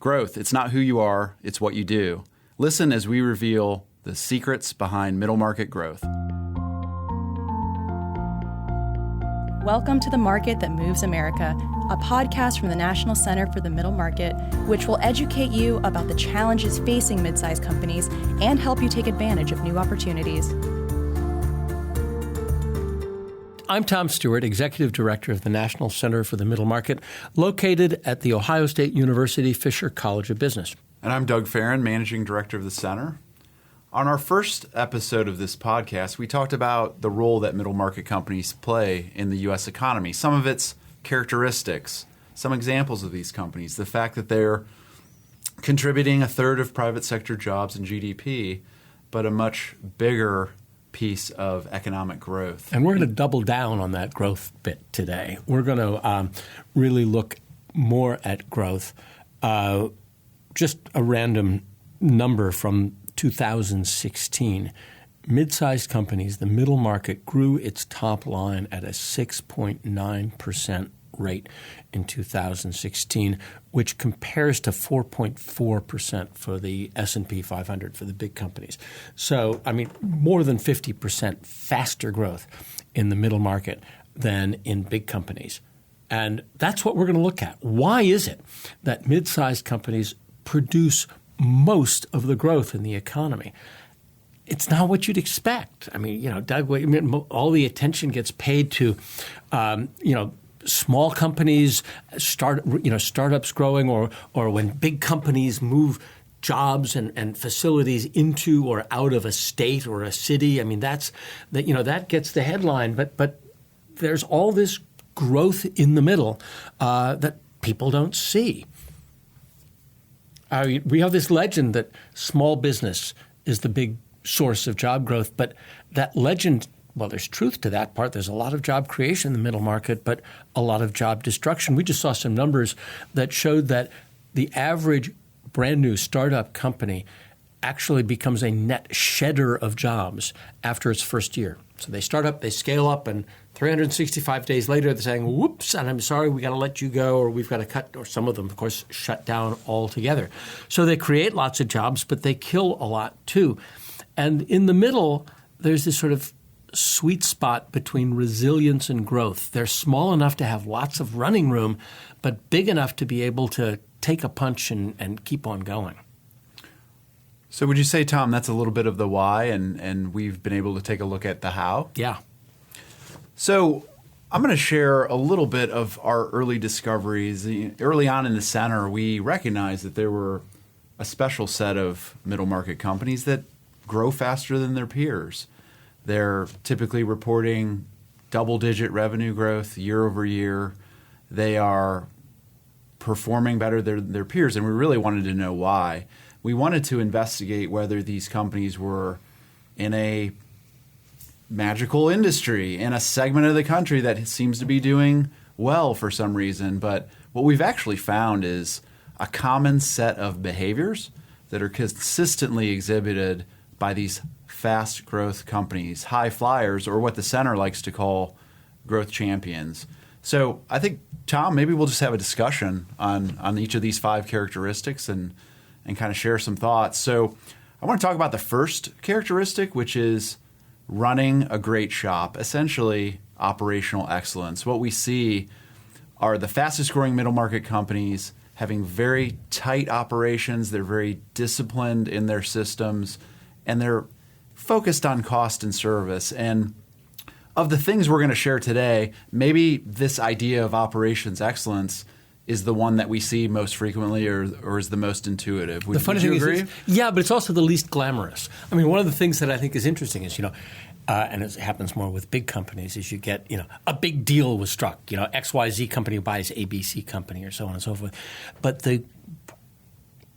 Growth, it's not who you are, it's what you do. Listen as we reveal the secrets behind middle market growth. Welcome to The Market That Moves America, a podcast from the National Center for the Middle Market, which will educate you about the challenges facing mid-sized companies and help you take advantage of new opportunities. I'm Tom Stewart, Executive Director of the National Center for the Middle Market, located at the Ohio State University Fisher College of Business. And I'm Doug Farron, Managing Director of the Center. On our first episode of this podcast, we talked about the role that middle market companies play in the U.S. economy, some of its characteristics, some examples of these companies, the fact that they're contributing a third of private sector jobs and GDP, but a much bigger piece of economic growth. And we're going to double down on that growth bit today. We're going to really look more at growth. Just a random number from 2016. Mid-sized companies, the middle market, grew its top line at a 6.9% rate in 2016, which compares to 4.4% for the S&P 500 for the big companies. So, I mean, more than 50% faster growth in the middle market than in big companies. And that's what we're going to look at. Why is it that mid-sized companies produce most of the growth in the economy? It's not what you'd expect. I mean, Doug, all the attention gets paid to, small companies, startups growing, or when big companies move jobs and facilities into or out of a state or a city. I mean, that gets the headline. But there's all this growth in the middle that people don't see. We have this legend that small business is the big source of job growth, but that legend, well, there's truth to that part. There's a lot of job creation in the middle market, but a lot of job destruction. We just saw some numbers that showed that the average brand new startup company actually becomes a net shedder of jobs after its first year. So they start up, they scale up, and 365 days later, they're saying, whoops, and I'm sorry, we got to let you go, or we've got to cut, or some of them, of course, shut down altogether. So they create lots of jobs, but they kill a lot too. And in the middle, there's this sort of sweet spot between resilience and growth. They're small enough to have lots of running room, but big enough to be able to take a punch and keep on going. So would you say, Tom, that's a little bit of the why, and we've been able to take a look at the how? Yeah. So I'm going to share a little bit of our early discoveries. Early on in the center, we recognized that there were a special set of middle market companies that grow faster than their peers. They're typically reporting double-digit revenue growth year over year. They are performing better than their peers, and we really wanted to know why. We wanted to investigate whether these companies were in a magical industry, in a segment of the country that seems to be doing well for some reason. But what we've actually found is a common set of behaviors that are consistently exhibited by these fast growth companies, high flyers, or what the center likes to call growth champions. So I think, Tom, maybe we'll just have a discussion on each of these five characteristics and kind of share some thoughts. So I want to talk about the first characteristic, which is running a great shop, essentially operational excellence. What we see are the fastest growing middle market companies having very tight operations. They're very disciplined in their systems, and they're focused on cost and service. And of the things we're going to share today, maybe this idea of operations excellence is the one that we see most frequently or is the most intuitive. Would you agree? Yeah, but it's also the least glamorous. I mean, one of the things that I think is interesting is, and it happens more with big companies, is you get, a big deal was struck. XYZ company buys ABC company or so on and so forth. But the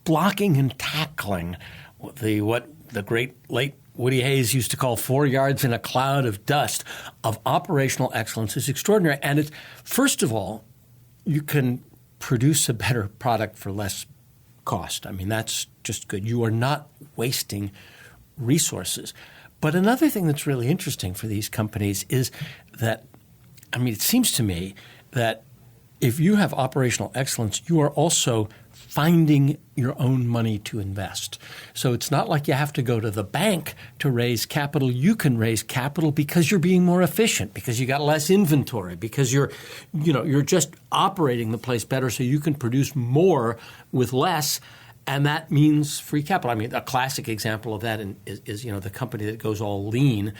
blocking and tackling, what the great late Woody Hayes used to call 4 yards in a cloud of dust of operational excellence is extraordinary. And it's, first of all, you can produce a better product for less cost. I mean, that's just good. You are not wasting resources. But another thing that's really interesting for these companies is that, it seems to me that if you have operational excellence, you are also finding your own money to invest. So it's not like you have to go to the bank to raise capital. You can raise capital because you're being more efficient, because you got less inventory, because you're just operating the place better so you can produce more with less. And that means free capital. I mean, a classic example of that is the company that goes all lean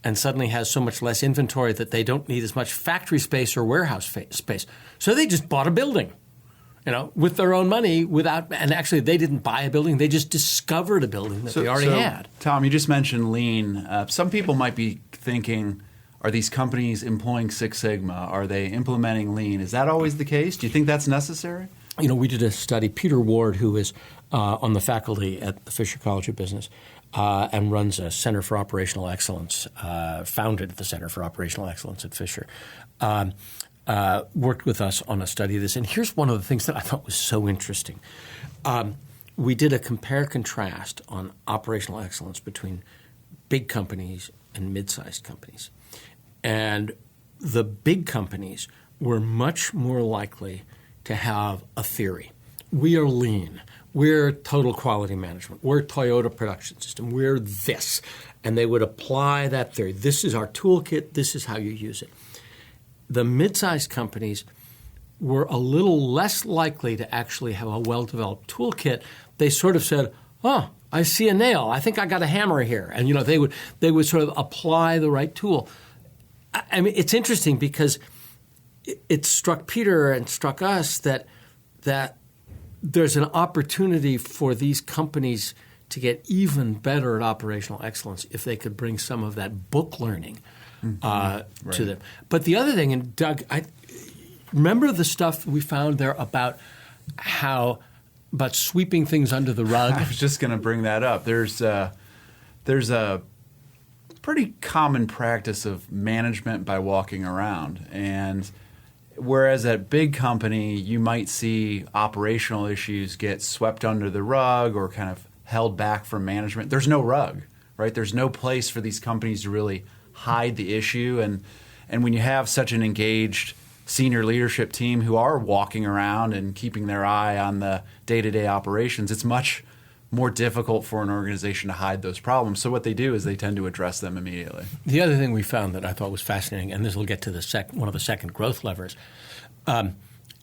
and suddenly has so much less inventory that they don't need as much factory space or warehouse space. So they just bought a building, with their own money and actually they didn't buy a building. They just discovered a building that they already had. Tom, you just mentioned lean. Some people might be thinking, are these companies employing Six Sigma? Are they implementing lean? Is that always the case? Do you think that's necessary? We did a study. Peter Ward, who is on the faculty at the Fisher College of Business and runs a Center for Operational Excellence, founded the Center for Operational Excellence at Fisher, worked with us on a study of this. And here's one of the things that I thought was so interesting. We did a compare-contrast on operational excellence between big companies and mid-sized companies. And the big companies were much more likely to have a theory. We are lean. We're total quality management. We're Toyota Production System. We're this. And they would apply that theory. This is our toolkit. This is how you use it. The mid-sized companies were a little less likely to actually have a well-developed toolkit. They sort of said, oh, I see a nail. I think I got a hammer here. And they would sort of apply the right tool. I mean, it's interesting because it struck Peter and struck us that there's an opportunity for these companies to get even better at operational excellence if they could bring some of that book learning to them. But the other thing, and Doug, I remember the stuff we found there about sweeping things under the rug. I was just going to bring that up. There's a pretty common practice of management by walking around, and whereas at big company, you might see operational issues get swept under the rug or kind of held back from management. There's no rug, right? There's no place for these companies to really hide the issue. And when you have such an engaged senior leadership team who are walking around and keeping their eye on the day-to-day operations, it's much more difficult for an organization to hide those problems. So what they do is they tend to address them immediately. The other thing we found that I thought was fascinating, and this will get to one of the second growth levers,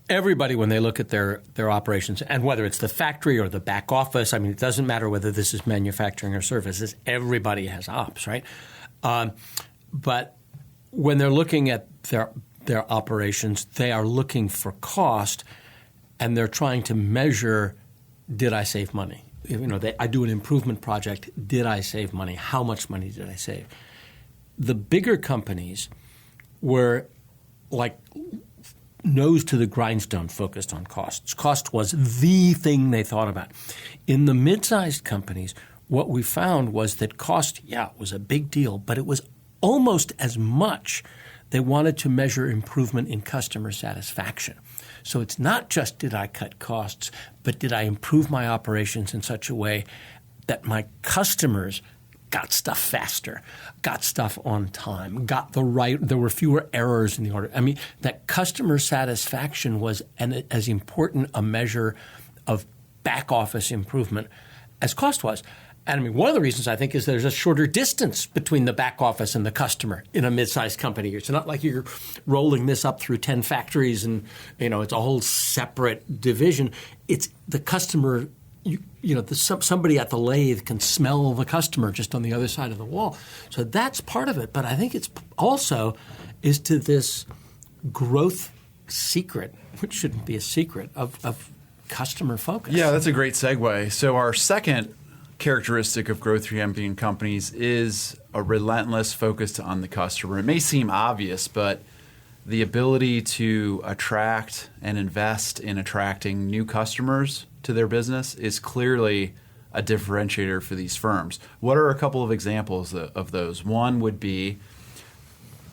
everybody, when they look at their operations, and whether it's the factory or the back office, I mean, it doesn't matter whether this is manufacturing or services, everybody has ops, right? But when they're looking at their operations, they are looking for cost, and they're trying to measure, did I save money? I do an improvement project. Did I save money? How much money did I save? The bigger companies were like nose to the grindstone focused on costs. Cost was the thing they thought about. In the mid-sized companies, what we found was that cost, was a big deal, but it was almost as much they wanted to measure improvement in customer satisfaction. So it's not just did I cut costs, but did I improve my operations in such a way that my customers got stuff faster, got stuff on time, there were fewer errors in the order. I mean, that customer satisfaction was as important a measure of back office improvement as cost was. And I mean, one of the reasons I think is there's a shorter distance between the back office and the customer in a mid-sized company. It's not like you're rolling this up through 10 factories and, it's a whole separate division. It's the customer, somebody at the lathe can smell the customer just on the other side of the wall. So that's part of it. But I think it's also is to this growth secret, which shouldn't be a secret, of customer focus. Yeah, that's a great segue. So our second characteristic of growth championed companies is a relentless focus on the customer. It may seem obvious, but the ability to attract and invest in attracting new customers to their business is clearly a differentiator for these firms. What are a couple of examples of those? One would be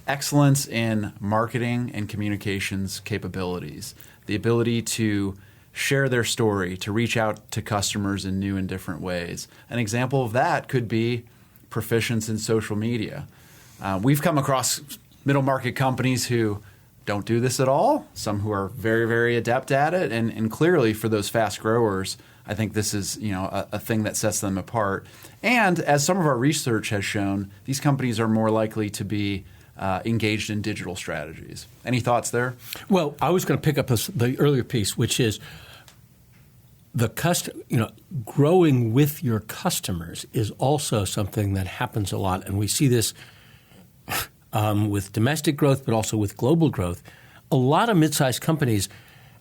excellence in marketing and communications capabilities, the ability to share their story, to reach out to customers in new and different ways. An example of that could be proficiency in social media. We've come across middle market companies who don't do this at all, some who are very, very adept at it. And clearly for those fast growers, I think this is a thing that sets them apart. And as some of our research has shown, these companies are more likely to be engaged in digital strategies. Any thoughts there? Well, I was going to pick up the earlier piece, which is growing with your customers is also something that happens a lot, and we see this with domestic growth, but also with global growth. A lot of mid-sized companies,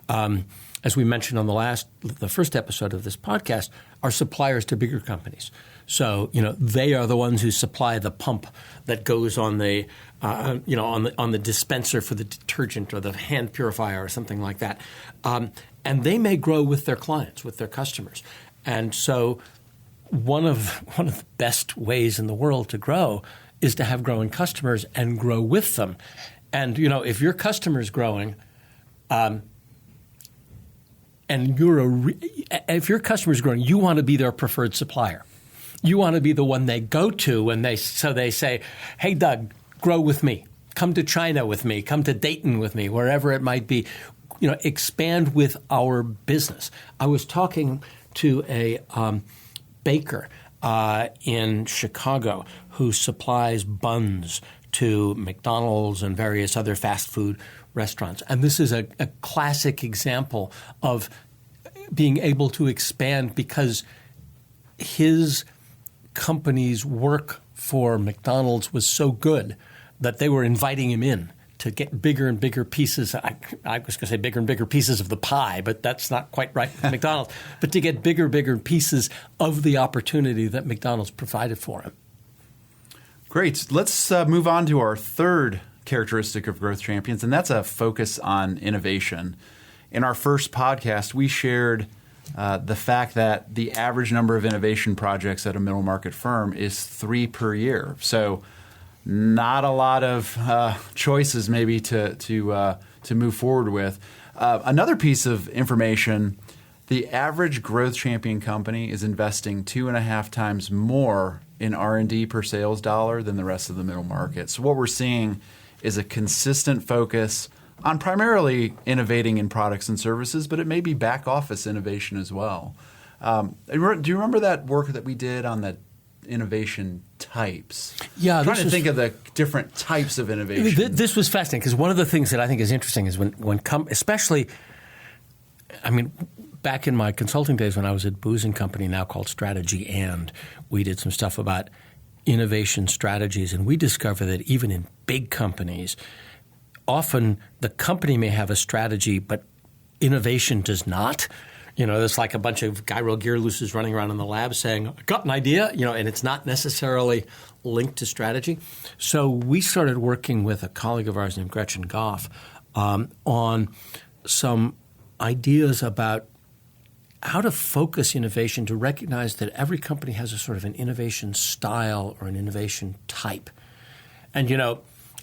as we mentioned on the first episode of this podcast, are suppliers to bigger companies. So they are the ones who supply the pump that goes on the on the dispenser for the detergent or the hand purifier or something like that, and they may grow with their clients, with their customers. And so one of the best ways in the world to grow is to have growing customers and grow with them. And if your customer is growing, and if your customer is growing, you want to be their preferred supplier. You want to be the one they go to when they say, "Hey, Doug, grow with me. Come to China with me. Come to Dayton with me, wherever it might be. Expand with our business." I was talking to a baker in Chicago who supplies buns to McDonald's and various other fast food restaurants. And this is a classic example of being able to expand because his company's work for McDonald's was so good that they were inviting him in to get bigger and bigger pieces. I was going to say bigger and bigger pieces of the pie, but that's not quite right with McDonald's. But to get bigger, bigger pieces of the opportunity that McDonald's provided for him. Great. Let's move on to our third characteristic of growth champions, and that's a focus on innovation. In our first podcast, we shared the fact that the average number of innovation projects at a middle market firm is 3 per year. So not a lot of choices maybe to move forward with. Another piece of information, the average growth champion company is investing 2.5 times more in R&D per sales dollar than the rest of the middle market. So what we're seeing is a consistent focus on primarily innovating in products and services, but it may be back office innovation as well. Do you remember that work that we did on the innovation types? Yeah, I'm trying to think of the different types of innovation. This was fascinating because one of the things that I think is interesting is especially, back in my consulting days when I was at Booz & Company, now called Strategy, and we did some stuff about innovation strategies, and we discovered that even in big companies, often the company may have a strategy, but innovation does not. There's like a bunch of gyro gear looses running around in the lab saying, "I got an idea," and it's not necessarily linked to strategy. So we started working with a colleague of ours named Gretchen Goff on some ideas about how to focus innovation to recognize that every company has a sort of an innovation style or an innovation type. And,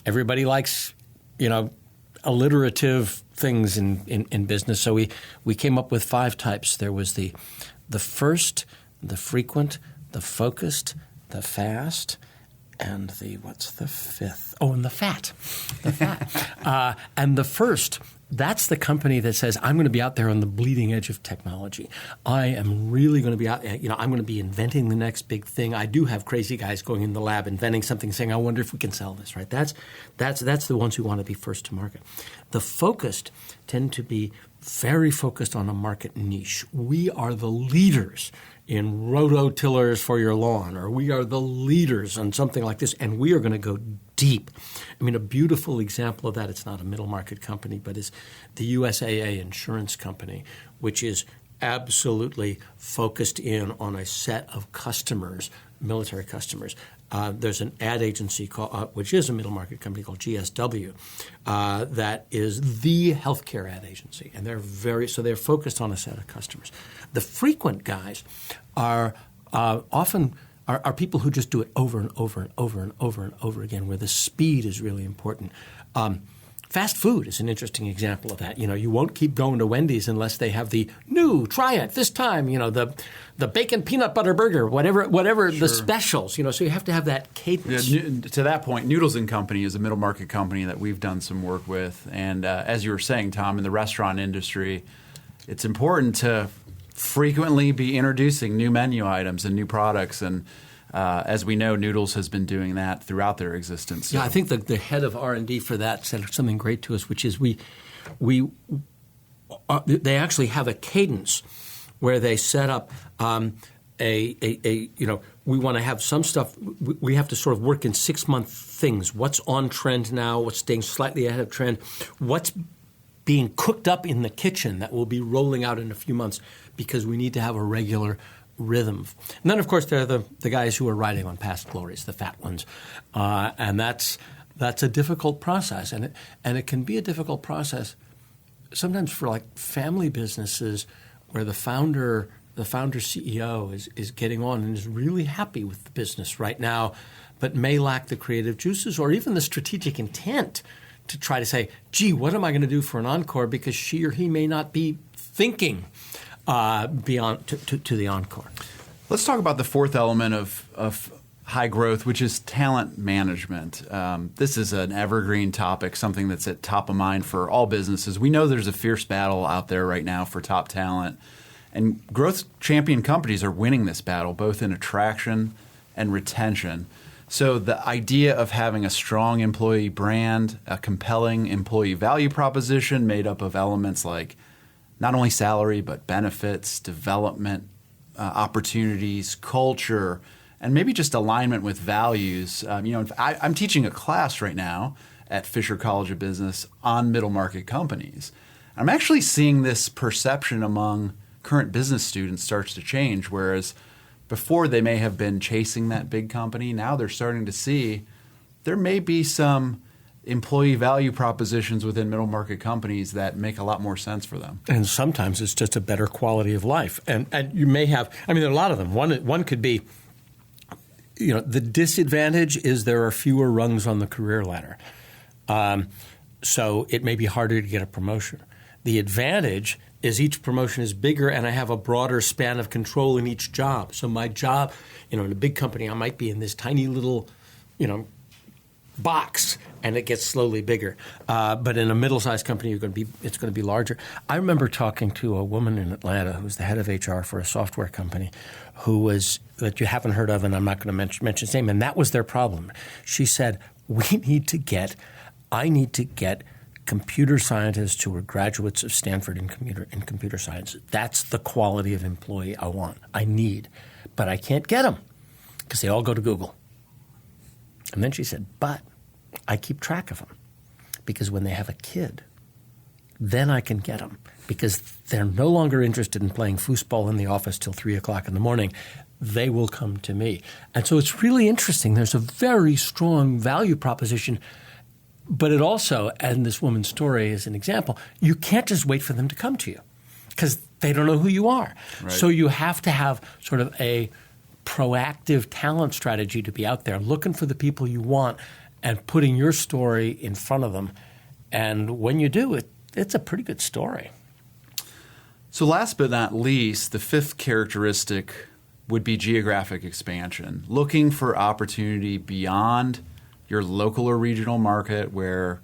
everybody likes alliterative things in business. So we came up with 5 types. There was the first, the frequent, the focused, the fast, and what's the 5th? Oh, and the fat. The fat. And the first, that's the company that says, "I'm going to be out there on the bleeding edge of technology. I am really going to be out, I'm going to be inventing the next big thing. I do have crazy guys going in the lab inventing something, saying, I wonder if we can sell this," right? That's the ones who want to be first to market. The focused tend to be very focused on a market niche. We are the leaders in rototillers for your lawn, or we are the leaders on something like this, and we are going to go deep. A beautiful example of that, it's not a middle market company, but is the USAA insurance company, which is absolutely focused in on a set of customers, military customers. There's an ad agency which is a middle market company called GSW that is the healthcare ad agency, and they're focused on a set of customers. The frequent guys are often are people who just do it over and over and over and over and over again, where the speed is really important. Fast food is an interesting example of that. You won't keep going to Wendy's unless they have the new, try it this time, the bacon peanut butter burger, whatever the specials, so you have to have that cadence. Yeah, to that point, Noodles & Company is a middle market company that we've done some work with. And as you were saying, Tom, in the restaurant industry, it's important to frequently be introducing new menu items and new products. And as we know, Noodles has been doing that throughout their existence. So. Yeah, I think the head of R&D for that said something great to us, which is they actually have a cadence where they set up we want to have some stuff. We have to sort of work in 6-month things. What's on trend now? What's staying slightly ahead of trend? What's being cooked up in the kitchen that will be rolling out in a few months, because we need to have a regular rhythm. And then, of course, there are the guys who are riding on past glories, the fat ones, and that's a difficult process, and it can be a difficult process sometimes for like family businesses where the founder CEO is getting on and is really happy with the business right now, but may lack the creative juices or even the strategic intent to try to say, gee, what am I going to do for an encore? Because she or he may not be thinking beyond to the encore. Let's talk about the fourth element of high growth, which is talent management. This is an evergreen topic, something that's at top of mind for all businesses. We know there's a fierce battle out there right now for top talent, and growth champion companies are winning this battle, both in attraction and retention. So the idea of having a strong employee brand, a compelling employee value proposition made up of elements like not only salary, but benefits, development, opportunities, culture, and maybe just alignment with values. I'm teaching a class right now at Fisher College of Business on middle market companies. I'm actually seeing this perception among current business students starts to change, whereas before they may have been chasing that big company, now they're starting to see there may be some employee value propositions within middle market companies that make a lot more sense for them. And sometimes it's just a better quality of life. And you may have, there are a lot of them. One could be, the disadvantage is there are fewer rungs on the career ladder. So it may be harder to get a promotion. The advantage is each promotion is bigger and I have a broader span of control in each job. So my job, in a big company, I might be in this tiny little, box, and it gets slowly bigger. But in a middle-sized company, it's going to be larger. I remember talking to a woman in Atlanta who was the head of HR for a software company that you haven't heard of, and I'm not going to mention his name, and that was their problem. She said, I need to get computer scientists who are graduates of Stanford in computer science. That's the quality of employee I want, I need. But I can't get them because they all go to Google. And then she said, but I keep track of them because when they have a kid, then I can get them because they're no longer interested in playing foosball in the office till 3 o'clock in the morning. They will come to me. And so it's really interesting. There's a very strong value proposition. But it also, and this woman's story is an example, you can't just wait for them to come to you because they don't know who you are. Right. So you have to have sort of a proactive talent strategy to be out there looking for the people you want and putting your story in front of them. And when you do, it's a pretty good story. So last but not least, the fifth characteristic would be geographic expansion, looking for opportunity beyond your local or regional market where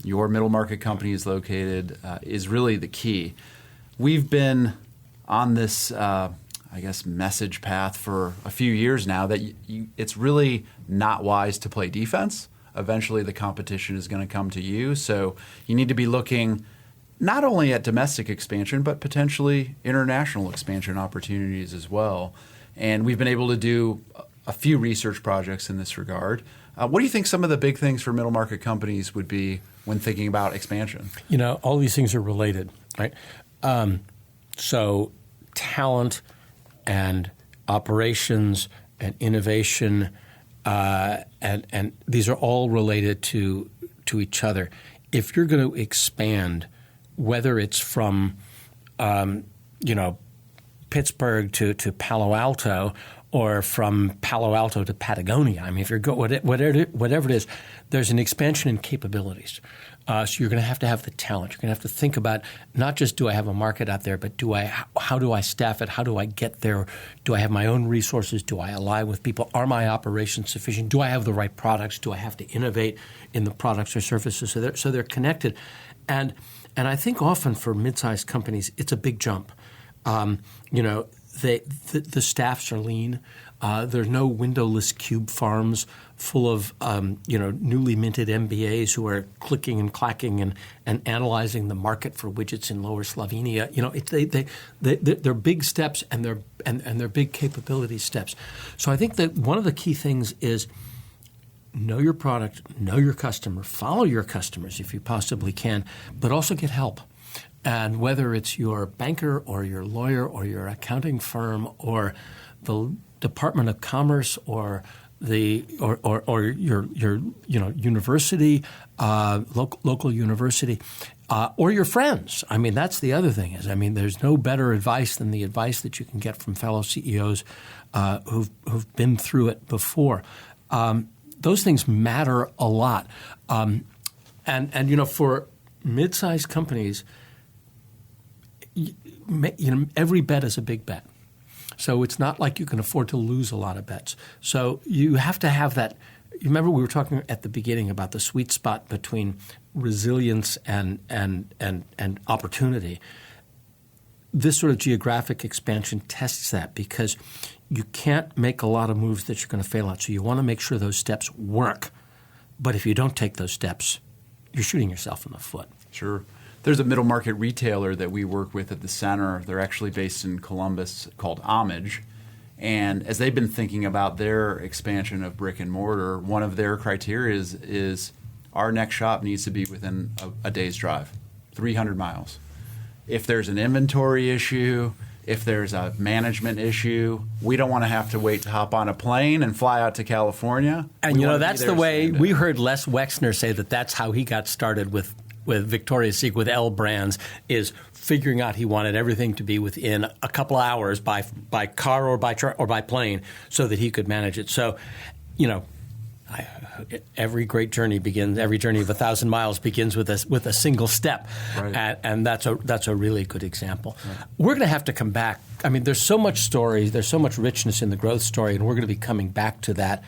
your middle market company is located is really the key. We've been on this, message path for a few years now that it's really not wise to play defense. Eventually the competition is going to come to you. So you need to be looking not only at domestic expansion, but potentially international expansion opportunities as well. And we've been able to do a few research projects in this regard. What do you think some of the big things for middle market companies would be when thinking about expansion? All these things are related, right? So talent and operations and innovation, and these are all related to each other. If you're going to expand, whether it's from Pittsburgh to Palo Alto or from Palo Alto to Patagonia. I mean, if you're whatever it is, there's an expansion in capabilities. So you're going to have the talent. You're going to have to think about not just do I have a market out there, but how do I staff it? How do I get there? Do I have my own resources? Do I ally with people? Are my operations sufficient? Do I have the right products? Do I have to innovate in the products or services? So they're connected. And I think often for mid-sized companies, it's a big jump. The staffs are lean. There's no windowless cube farms full of newly minted MBAs who are clicking and clacking and analyzing the market for widgets in Lower Slovenia. They're big steps and they're big capability steps. So I think that one of the key things is know your product, know your customer, follow your customers if you possibly can, but also get help. And whether it's your banker or your lawyer or your accounting firm or the Department of Commerce or your university, local university, or your friends. I mean, that's the other thing there's no better advice than the advice that you can get from fellow CEOs who've been through it before. Those things matter a lot. And for mid-sized companies, every bet is a big bet. So it's not like you can afford to lose a lot of bets. So you have to have that. You remember we were talking at the beginning about the sweet spot between resilience and opportunity. This sort of geographic expansion tests that because you can't make a lot of moves that you're going to fail at. So you want to make sure those steps work. But if you don't take those steps, you're shooting yourself in the foot. Sure. There's a middle market retailer that we work with at the center. They're actually based in Columbus called Homage. And as they've been thinking about their expansion of brick and mortar, one of their criteria is our next shop needs to be within a day's drive, 300 miles. If there's an inventory issue, if there's a management issue, we don't want to have to wait to hop on a plane and fly out to California. And that's the way we heard Les Wexner say that's how he got started with Victoria's Secret, with L Brands, is figuring out he wanted everything to be within a couple of hours by car or by plane so that he could manage it. So, every great journey every journey of 1,000 miles begins with a single step. Right. And that's a really good example. Right. We're going to have to come back. I mean, there's so much story, there's so much richness in the growth story, and we're going to be coming back to that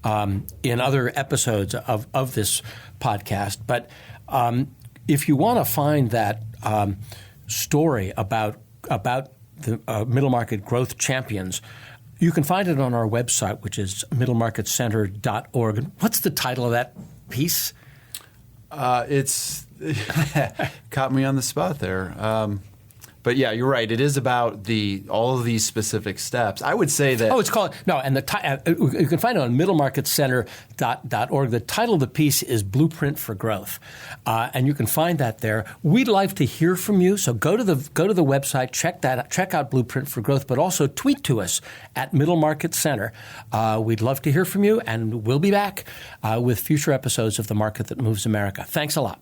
in other episodes of this podcast. But if you want to find that story about the middle market growth champions, you can find it on our website, which is middlemarketcenter.org. What's the title of that piece? It's caught me on the spot there. But yeah, you're right. It is about all of these specific steps. I would say that. Oh, it's called you can find it on middlemarketcenter.org. The title of the piece is Blueprint for Growth, and you can find that there. We'd like to hear from you, so go to the website, check out Blueprint for Growth, but also tweet to us at Middle Market Center. We'd love to hear from you, and we'll be back with future episodes of The Market That Moves America. Thanks a lot.